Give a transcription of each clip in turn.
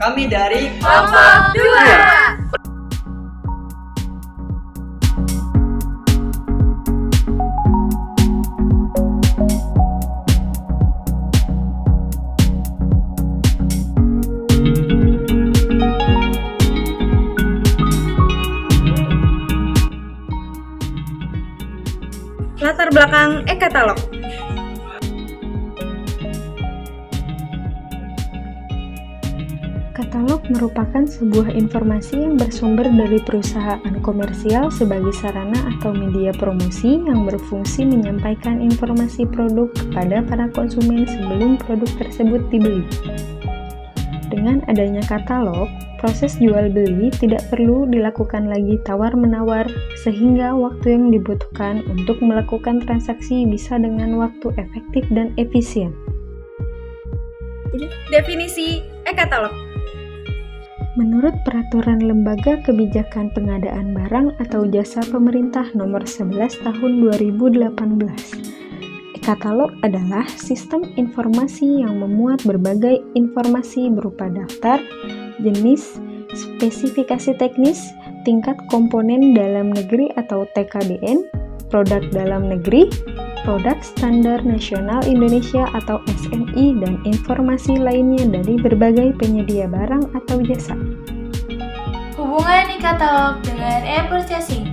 Kami dari Kelompok 2. Latar belakang e-katalog. Katalog merupakan sebuah informasi yang bersumber dari perusahaan komersial sebagai sarana atau media promosi yang berfungsi menyampaikan informasi produk kepada para konsumen sebelum produk tersebut dibeli. Dengan adanya katalog, proses jual beli tidak perlu dilakukan lagi tawar-menawar, sehingga waktu yang dibutuhkan untuk melakukan transaksi bisa dengan waktu efektif dan efisien. Definisi e-katalog. Menurut Peraturan Lembaga Kebijakan Pengadaan Barang atau Jasa Pemerintah Nomor 11 Tahun 2018, e-katalog adalah sistem informasi yang memuat berbagai informasi berupa daftar, jenis, spesifikasi teknis, tingkat komponen dalam negeri atau TKDN, produk dalam negeri, produk standar nasional Indonesia atau SNI, dan informasi lainnya dari berbagai penyedia barang atau jasa. Hubungan e-katalog dengan e-purchasing.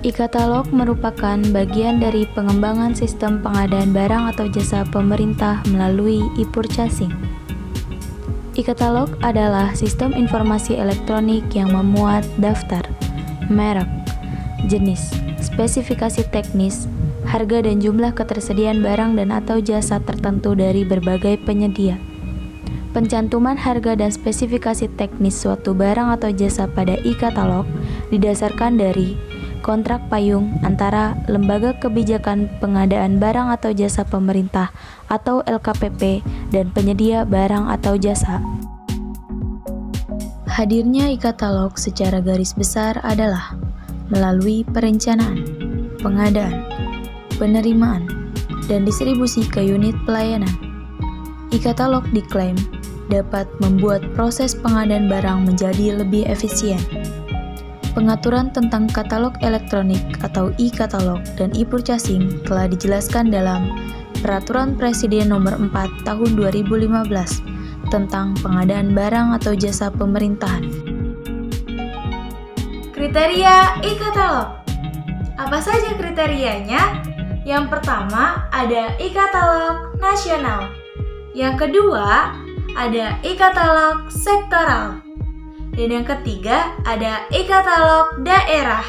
E-katalog merupakan bagian dari pengembangan sistem pengadaan barang atau jasa pemerintah melalui e-purchasing. E-katalog adalah sistem informasi elektronik yang memuat daftar, merek, jenis, spesifikasi teknis, harga dan jumlah ketersediaan barang dan atau jasa tertentu dari berbagai penyedia. Pencantuman harga dan spesifikasi teknis suatu barang atau jasa pada e-katalog didasarkan dari kontrak payung antara Lembaga Kebijakan Pengadaan Barang atau Jasa Pemerintah atau LKPP dan penyedia barang atau jasa. Hadirnya e-katalog secara garis besar adalah melalui perencanaan, pengadaan, penerimaan, dan distribusi ke unit pelayanan. E-katalog diklaim dapat membuat proses pengadaan barang menjadi lebih efisien. Pengaturan tentang katalog elektronik atau e-katalog dan e-purchasing telah dijelaskan dalam Peraturan Presiden Nomor 4 Tahun 2015 tentang pengadaan barang atau jasa pemerintahan. Kriteria e-katalog. Apa saja kriterianya? Yang pertama ada e-katalog nasional. Yang kedua ada e-katalog sektoral. Dan yang ketiga ada e-katalog daerah.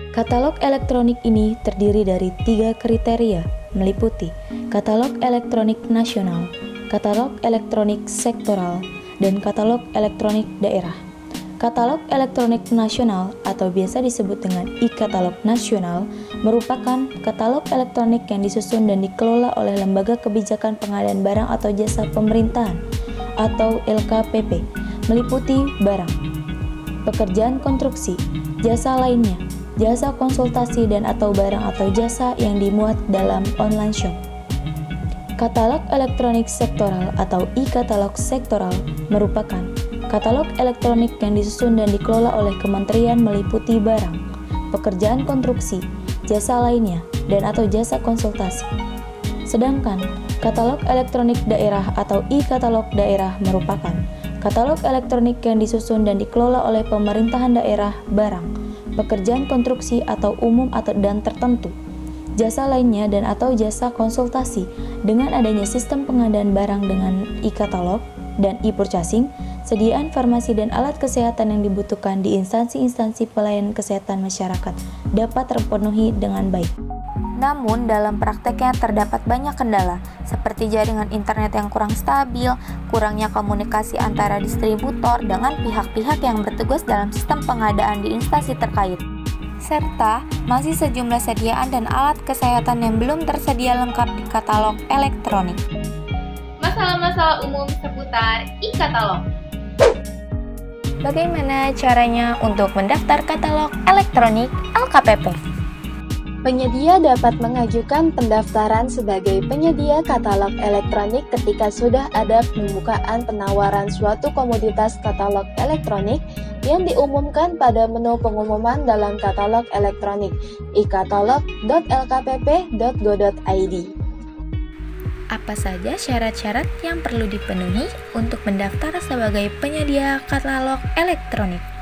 Katalog elektronik ini terdiri dari 3 kriteria, meliputi katalog elektronik nasional, katalog elektronik sektoral, dan katalog elektronik daerah. Katalog elektronik nasional atau biasa disebut dengan e-katalog nasional merupakan katalog elektronik yang disusun dan dikelola oleh Lembaga Kebijakan Pengadaan Barang atau Jasa Pemerintahan atau LKPP, meliputi barang, pekerjaan konstruksi, jasa lainnya, jasa konsultasi dan atau barang atau jasa yang dimuat dalam online shop. Katalog elektronik sektoral atau e-katalog sektoral merupakan katalog elektronik yang disusun dan dikelola oleh kementerian meliputi barang, pekerjaan konstruksi, jasa lainnya, dan atau jasa konsultasi. Sedangkan katalog elektronik daerah atau e-katalog daerah merupakan katalog elektronik yang disusun dan dikelola oleh pemerintahan daerah barang, pekerjaan konstruksi atau umum atau dan tertentu, jasa lainnya dan atau jasa konsultasi. Dengan adanya sistem pengadaan barang dengan e-katalog dan e-purchasing, sediaan farmasi dan alat kesehatan yang dibutuhkan di instansi-instansi pelayanan kesehatan masyarakat dapat terpenuhi dengan baik. Namun, dalam prakteknya terdapat banyak kendala, seperti jaringan internet yang kurang stabil, kurangnya komunikasi antara distributor dengan pihak-pihak yang bertugas dalam sistem pengadaan di instansi terkait, serta masih sejumlah sediaan dan alat kesehatan yang belum tersedia lengkap di katalog elektronik. Masalah-masalah umum seputar e-katalog. Bagaimana caranya untuk mendaftar katalog elektronik LKPP? Penyedia dapat mengajukan pendaftaran sebagai penyedia katalog elektronik ketika sudah ada pembukaan penawaran suatu komoditas katalog elektronik yang diumumkan pada menu pengumuman dalam katalog elektronik ikatalog.lkpp.go.id. Apa saja syarat-syarat yang perlu dipenuhi untuk mendaftar sebagai penyedia katalog elektronik?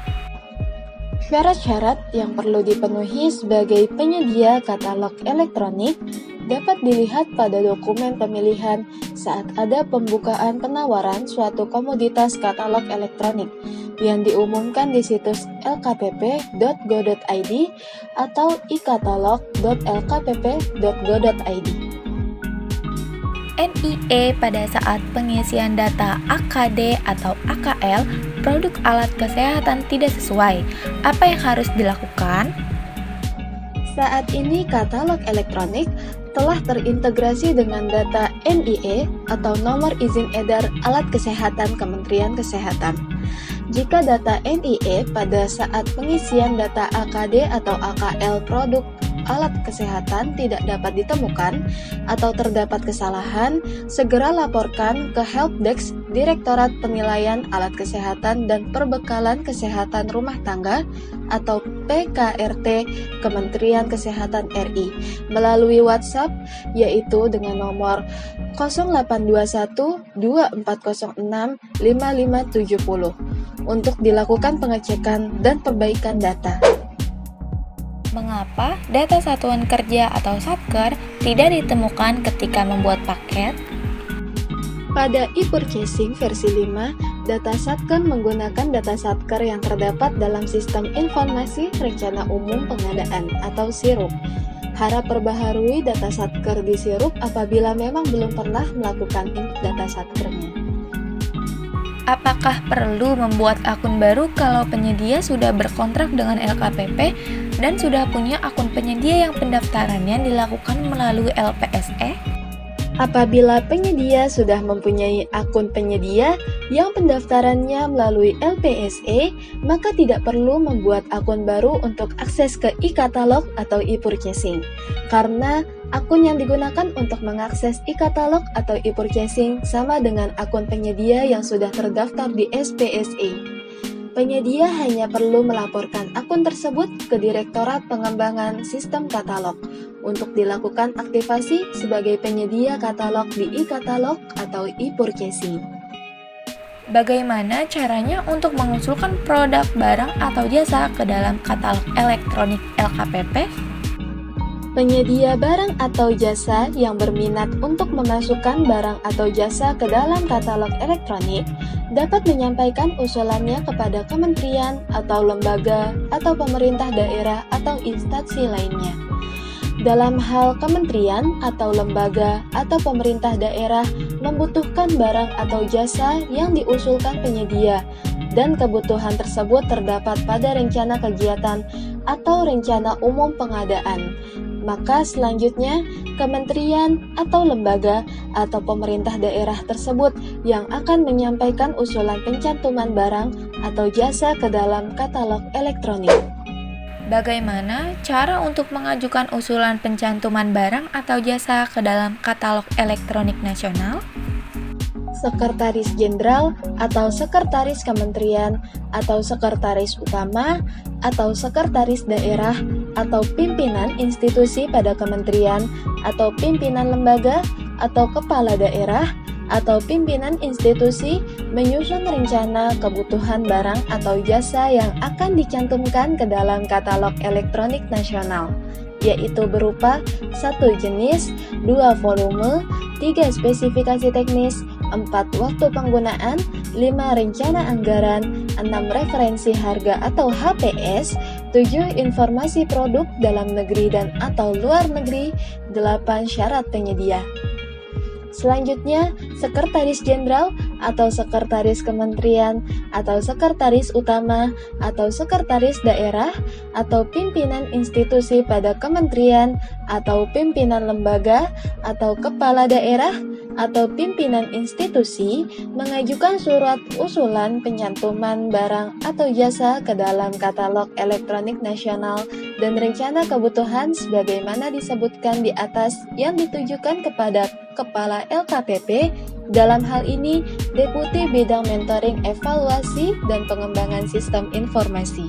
Syarat-syarat yang perlu dipenuhi sebagai penyedia katalog elektronik dapat dilihat pada dokumen pemilihan saat ada pembukaan penawaran suatu komoditas katalog elektronik yang diumumkan di situs lkpp.go.id atau ikatalog.lkpp.go.id. NIE pada saat pengisian data AKD atau AKL produk alat kesehatan tidak sesuai. Apa yang harus dilakukan? Saat ini katalog elektronik telah terintegrasi dengan data NIE atau nomor izin edar alat kesehatan Kementerian Kesehatan. Jika data NIE pada saat pengisian data AKD atau AKL produk alat kesehatan tidak dapat ditemukan atau terdapat kesalahan, segera laporkan ke Helpdesk Direktorat Penilaian Alat Kesehatan dan Perbekalan Kesehatan Rumah Tangga atau PKRT Kementerian Kesehatan RI melalui WhatsApp yaitu dengan nomor 0821 2406 5570 untuk dilakukan pengecekan dan perbaikan data. Mengapa data satuan kerja atau satker tidak ditemukan ketika membuat paket? Pada e-purchasing versi 5, data satker menggunakan data satker yang terdapat dalam Sistem Informasi Rencana Umum Pengadaan atau SIRUP. Harap perbaharui data satker di SIRUP apabila memang belum pernah melakukan input data satkernya. Apakah perlu membuat akun baru kalau penyedia sudah berkontrak dengan LKPP dan sudah punya akun penyedia yang pendaftarannya dilakukan melalui LPSE? Apabila penyedia sudah mempunyai akun penyedia yang pendaftarannya melalui LPSE, maka tidak perlu membuat akun baru untuk akses ke e-katalog atau e-purchasing, karena akun yang digunakan untuk mengakses e-katalog atau e-purchasing sama dengan akun penyedia yang sudah terdaftar di SPSE. Penyedia hanya perlu melaporkan akun tersebut ke Direktorat Pengembangan Sistem Katalog untuk dilakukan aktivasi sebagai penyedia katalog di e-katalog atau e-purchasing. Bagaimana caranya untuk mengusulkan produk, barang, atau jasa ke dalam katalog elektronik LKPP? Penyedia barang atau jasa yang berminat untuk memasukkan barang atau jasa ke dalam katalog elektronik dapat menyampaikan usulannya kepada kementerian atau lembaga atau pemerintah daerah atau instansi lainnya. Dalam hal kementerian atau lembaga atau pemerintah daerah membutuhkan barang atau jasa yang diusulkan penyedia dan kebutuhan tersebut terdapat pada rencana kegiatan atau rencana umum pengadaan, maka selanjutnya kementerian atau lembaga atau pemerintah daerah tersebut yang akan menyampaikan usulan pencantuman barang atau jasa ke dalam katalog elektronik. Bagaimana cara untuk mengajukan usulan pencantuman barang atau jasa ke dalam katalog elektronik nasional? Sekretaris Jenderal atau Sekretaris Kementerian atau Sekretaris Utama atau Sekretaris Daerah atau pimpinan institusi pada kementerian atau pimpinan lembaga atau kepala daerah atau pimpinan institusi menyusun rencana kebutuhan barang atau jasa yang akan dicantumkan ke dalam katalog elektronik nasional, yaitu berupa 1 jenis, 2 volume, 3 spesifikasi teknis, 4 waktu penggunaan, 5 rencana anggaran, 6 referensi harga atau HPS, 7 informasi produk dalam negeri dan atau luar negeri, 8 syarat penyedia. Selanjutnya, Sekretaris Jenderal atau Sekretaris Kementerian atau Sekretaris Utama atau Sekretaris Daerah atau pimpinan institusi pada kementerian atau pimpinan lembaga atau kepala daerah atau pimpinan institusi mengajukan surat usulan pencantuman barang atau jasa ke dalam katalog elektronik nasional dan rencana kebutuhan sebagaimana disebutkan di atas yang ditujukan kepada Kepala LKPP, dalam hal ini Deputi Bidang Mentoring Evaluasi dan Pengembangan Sistem Informasi.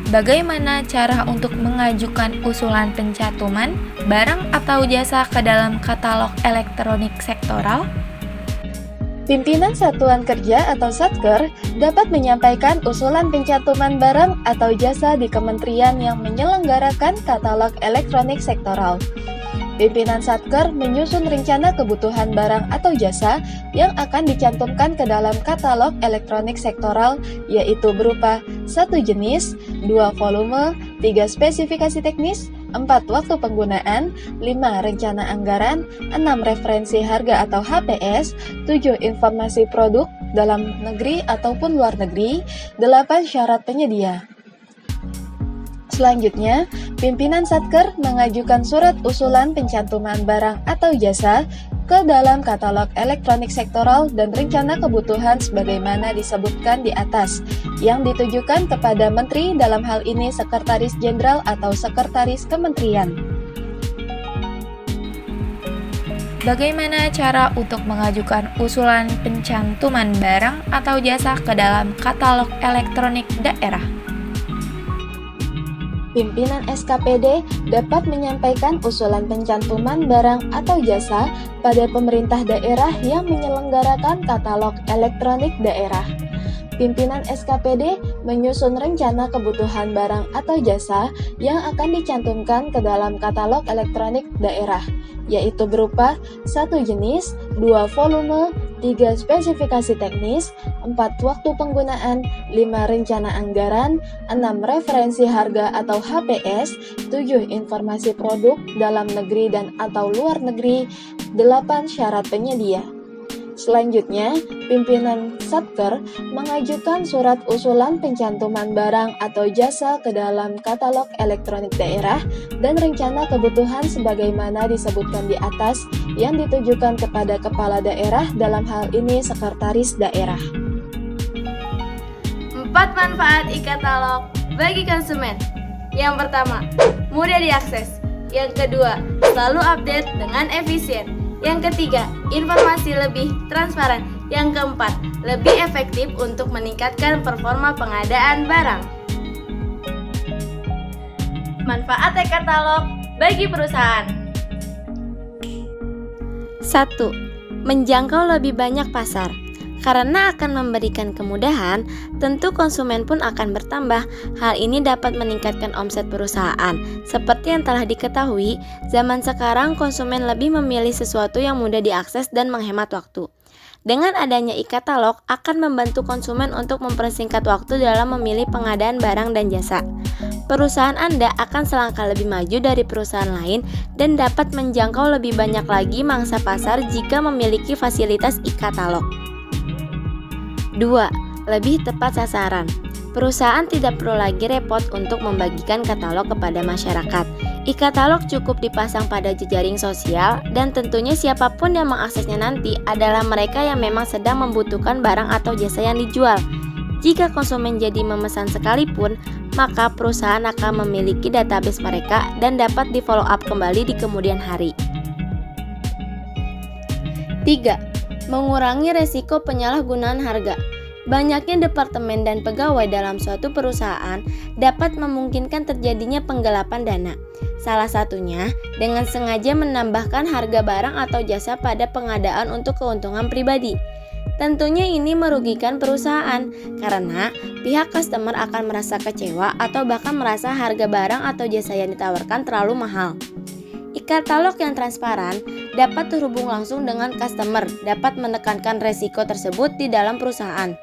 Bagaimana cara untuk mengajukan usulan pencantuman barang atau jasa ke dalam katalog elektronik sektoral? Pimpinan Satuan Kerja atau Satker dapat menyampaikan usulan pencantuman barang atau jasa di kementerian yang menyelenggarakan katalog elektronik sektoral. Pimpinan Satker menyusun rencana kebutuhan barang atau jasa yang akan dicantumkan ke dalam katalog elektronik sektoral, yaitu berupa 1 jenis, 2 volume, 3 spesifikasi teknis, 4 waktu penggunaan, 5 rencana anggaran, 6 referensi harga atau HPS, 7 informasi produk dalam negeri ataupun luar negeri, 8 syarat penyedia. Selanjutnya, pimpinan Satker mengajukan surat usulan pencantuman barang atau jasa ke dalam katalog elektronik sektoral dan rencana kebutuhan sebagaimana disebutkan di atas, yang ditujukan kepada Menteri, dalam hal ini Sekretaris Jenderal atau Sekretaris Kementerian. Bagaimana cara untuk mengajukan usulan pencantuman barang atau jasa ke dalam katalog elektronik daerah? Pimpinan SKPD dapat menyampaikan usulan pencantuman barang atau jasa pada pemerintah daerah yang menyelenggarakan katalog elektronik daerah. Pimpinan SKPD menyusun rencana kebutuhan barang atau jasa yang akan dicantumkan ke dalam katalog elektronik daerah, yaitu berupa 1 jenis, 2 volume, 3 spesifikasi teknis, 4 waktu penggunaan, 5 rencana anggaran, 6 referensi harga atau HPS, 7 informasi produk dalam negeri dan atau luar negeri, 8 syarat penyedia. Selanjutnya, pimpinan Satker mengajukan surat usulan pencantuman barang atau jasa ke dalam katalog elektronik daerah dan rencana kebutuhan sebagaimana disebutkan di atas yang ditujukan kepada kepala daerah, dalam hal ini sekretaris daerah. 4 manfaat e-katalog bagi konsumen. Yang pertama, mudah diakses. Yang kedua, selalu update dengan efisien. Yang ketiga, informasi lebih transparan. Yang keempat, lebih efektif untuk meningkatkan performa pengadaan barang. Manfaat e-katalog bagi perusahaan. 1. Menjangkau lebih banyak pasar. Karena akan memberikan kemudahan, tentu konsumen pun akan bertambah. Hal ini dapat meningkatkan omset perusahaan. Seperti yang telah diketahui, zaman sekarang konsumen lebih memilih sesuatu yang mudah diakses dan menghemat waktu. Dengan adanya e-katalog akan membantu konsumen untuk mempersingkat waktu dalam memilih pengadaan barang dan jasa. Perusahaan Anda akan selangkah lebih maju dari perusahaan lain dan dapat menjangkau lebih banyak lagi mangsa pasar jika memiliki fasilitas e-katalog. 2. Lebih tepat sasaran. Perusahaan tidak perlu lagi repot untuk membagikan katalog kepada masyarakat. E-katalog cukup dipasang pada jejaring sosial dan tentunya siapapun yang mengaksesnya nanti adalah mereka yang memang sedang membutuhkan barang atau jasa yang dijual. Jika konsumen jadi memesan sekalipun, maka perusahaan akan memiliki database mereka dan dapat di-follow up kembali di kemudian hari. 3. Mengurangi resiko penyalahgunaan harga. Banyaknya departemen dan pegawai dalam suatu perusahaan dapat memungkinkan terjadinya penggelapan dana. Salah satunya dengan sengaja menambahkan harga barang atau jasa pada pengadaan untuk keuntungan pribadi. Tentunya ini merugikan perusahaan karena pihak customer akan merasa kecewa atau bahkan merasa harga barang atau jasa yang ditawarkan terlalu mahal. E-katalog yang transparan dapat terhubung langsung dengan customer, dapat menekankan resiko tersebut di dalam perusahaan.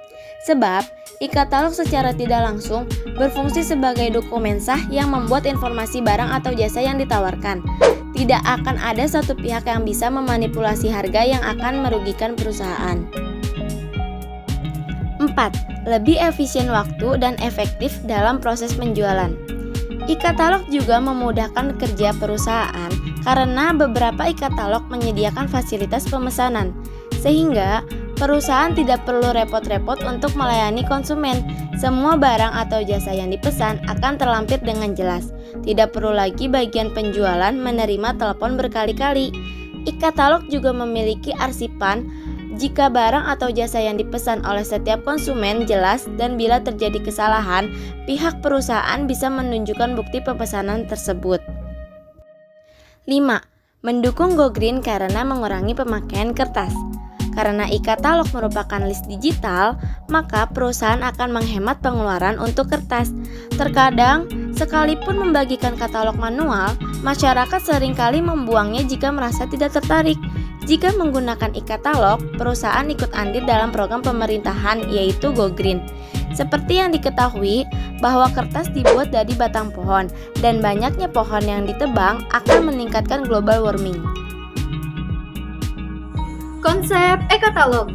Sebab, e-katalog secara tidak langsung berfungsi sebagai dokumen sah yang membuat informasi barang atau jasa yang ditawarkan. Tidak akan ada satu pihak yang bisa memanipulasi harga yang akan merugikan perusahaan. 4. Lebih efisien waktu dan efektif dalam proses penjualan. E-katalog juga memudahkan kerja perusahaan karena beberapa e-katalog menyediakan fasilitas pemesanan, sehingga perusahaan tidak perlu repot-repot untuk melayani konsumen. Semua barang atau jasa yang dipesan akan terlampir dengan jelas. Tidak perlu lagi bagian penjualan menerima telepon berkali-kali. E-katalog juga memiliki arsipan jika barang atau jasa yang dipesan oleh setiap konsumen jelas, dan bila terjadi kesalahan, pihak perusahaan bisa menunjukkan bukti pemesanan tersebut. 5. Mendukung Go Green karena mengurangi pemakaian kertas. Karena e-katalog merupakan list digital, maka perusahaan akan menghemat pengeluaran untuk kertas. Terkadang, sekalipun membagikan katalog manual, masyarakat seringkali membuangnya jika merasa tidak tertarik. Jika menggunakan e-katalog, perusahaan ikut andil dalam program pemerintahan, yaitu Go Green. Seperti yang diketahui bahwa kertas dibuat dari batang pohon, dan banyaknya pohon yang ditebang akan meningkatkan global warming. Konsep e-katalog.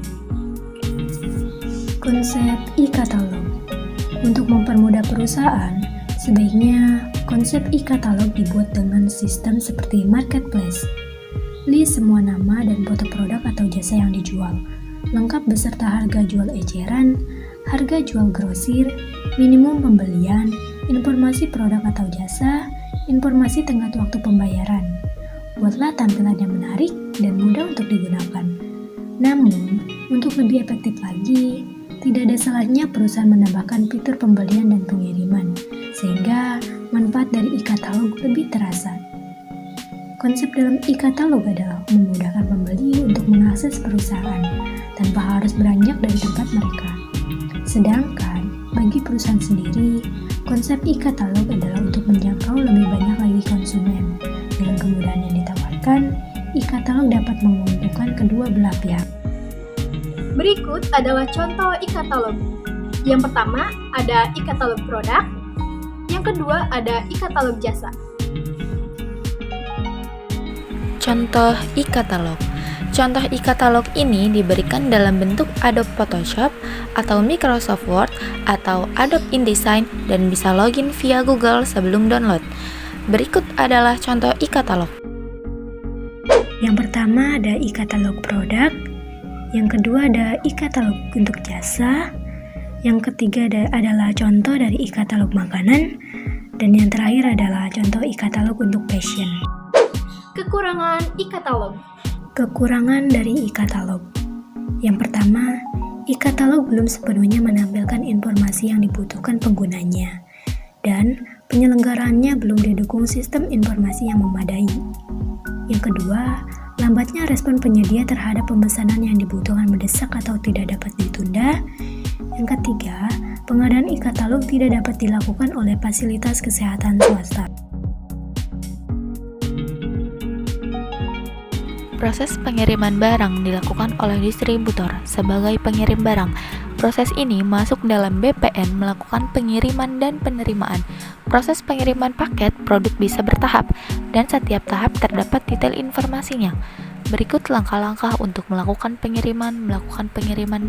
Konsep e-katalog. Untuk mempermudah perusahaan, sebaiknya konsep e-katalog dibuat dengan sistem seperti marketplace. List semua nama dan foto produk atau jasa yang dijual, lengkap beserta harga jual eceran, harga jual grosir, minimum pembelian, informasi produk atau jasa, informasi tenggat waktu pembayaran. Buatlah tampilan yang menarik dan mudah untuk digunakan. Namun, untuk lebih efektif lagi, tidak ada salahnya perusahaan menambahkan fitur pembelian dan pengiriman, sehingga manfaat dari e-katalog lebih terasa. Konsep dalam e-katalog adalah memudahkan pembeli untuk mengakses perusahaan tanpa harus beranjak dari tempat mereka. Sedangkan, bagi perusahaan sendiri, konsep e-katalog adalah untuk menjangkau lebih banyak lagi konsumen. Dengan kemudahan yang ditawarkan, e-katalog dapat menguntungkan kedua belah pihak. Berikut adalah contoh e-katalog. Yang pertama ada e-katalog produk, yang kedua ada e-katalog jasa. Contoh e-katalog. Contoh e-katalog ini diberikan dalam bentuk Adobe Photoshop atau Microsoft Word atau Adobe InDesign dan bisa login via Google sebelum download. Berikut adalah contoh e-katalog. Yang pertama ada e-katalog produk, yang kedua ada e-katalog untuk jasa, yang ketiga adalah contoh dari e-katalog makanan, dan yang terakhir adalah contoh e-katalog untuk fashion. Kekurangan e-katalog. Kekurangan dari e-katalog. Yang pertama, e-katalog belum sepenuhnya menampilkan informasi yang dibutuhkan penggunanya, dan penyelenggaraannya belum didukung sistem informasi yang memadai. Yang kedua, lambatnya respon penyedia terhadap pemesanan yang dibutuhkan mendesak atau tidak dapat ditunda. Yang ketiga, pengadaan e-katalog tidak dapat dilakukan oleh fasilitas kesehatan swasta. Proses pengiriman barang dilakukan oleh distributor sebagai pengirim barang. Proses ini masuk dalam BPN melakukan pengiriman dan penerimaan. Proses pengiriman paket produk bisa bertahap, dan setiap tahap terdapat detail informasinya. Berikut langkah-langkah untuk melakukan pengiriman,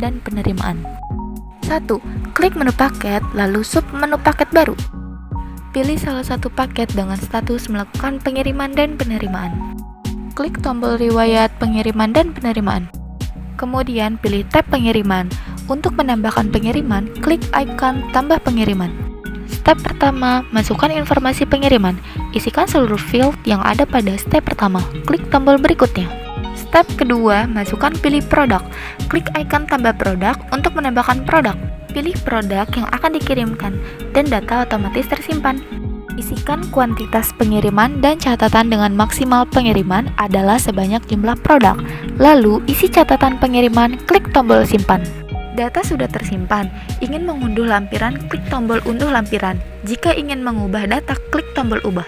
dan penerimaan. 1. Klik menu paket, lalu sub menu paket baru. Pilih salah satu paket dengan status melakukan pengiriman dan penerimaan. Klik tombol riwayat pengiriman dan penerimaan. Kemudian pilih tab pengiriman. Untuk menambahkan pengiriman, klik icon tambah pengiriman. Step pertama, masukkan informasi pengiriman. Isikan seluruh field yang ada pada step pertama. Klik tombol berikutnya. Step kedua, masukkan pilih produk. Klik icon tambah produk untuk menambahkan produk. Pilih produk yang akan dikirimkan dan data otomatis tersimpan. Isikan kuantitas pengiriman dan catatan dengan maksimal pengiriman adalah sebanyak jumlah produk. Lalu isi catatan pengiriman, klik tombol simpan. Data sudah tersimpan. Ingin mengunduh lampiran, klik tombol unduh lampiran. Jika ingin mengubah data, klik tombol ubah.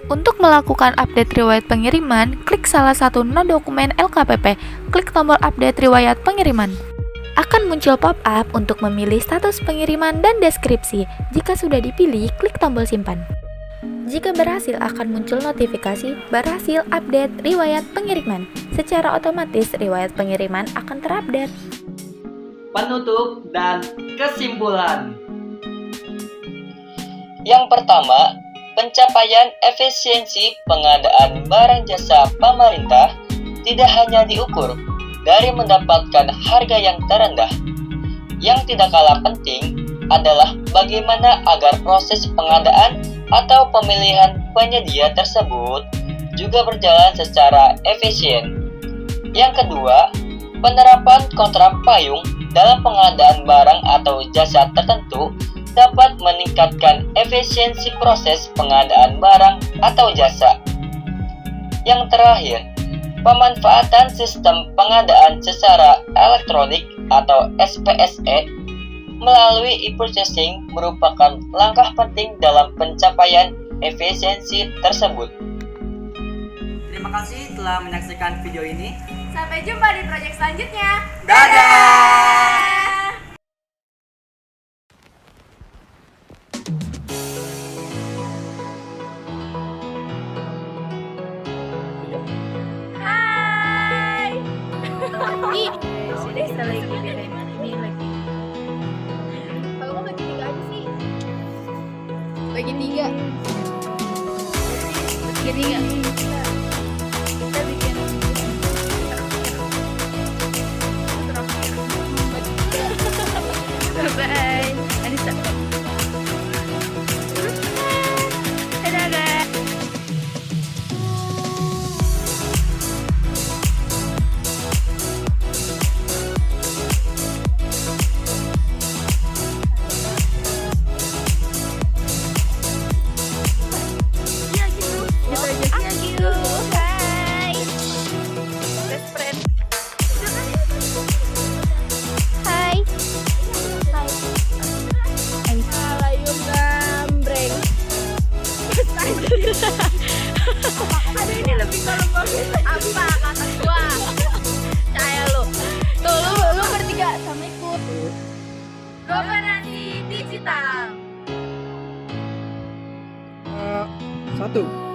Untuk melakukan update riwayat pengiriman, klik salah satu not dokumen LKPP, klik tombol update riwayat pengiriman. Akan muncul pop-up untuk memilih status pengiriman dan deskripsi. Jika sudah dipilih, klik tombol simpan. Jika berhasil, akan muncul notifikasi berhasil update riwayat pengiriman. Secara otomatis, riwayat pengiriman akan terupdate. Penutup dan kesimpulan. Yang pertama, pencapaian efisiensi pengadaan barang jasa pemerintah tidak hanya diukur dari mendapatkan harga yang terendah. Yang tidak kalah penting adalah bagaimana agar proses pengadaan atau pemilihan penyedia tersebut juga berjalan secara efisien. Yang kedua, penerapan kontrak payung dalam pengadaan barang atau jasa tertentu dapat meningkatkan efisiensi proses pengadaan barang atau jasa. Yang terakhir, pemanfaatan sistem pengadaan secara elektronik atau SPSE melalui e-purchasing merupakan langkah penting dalam pencapaian efisiensi tersebut. Terima kasih telah menyaksikan video ini. Sampai jumpa di proyek selanjutnya. Dadah! Hai. Ih, kita lagi belain ini lagi. Kalau lagi 3 aja sih. Lagi 3. Kita bikin bye. Anissa. Dadah guys. Hai. Best friend. Hai. Alayum gambreng. Ada ini lebih kalau bagus. Apa kata gua? Caya lu. Tuh lu bertiga sama ikut. Governansi digital. 1.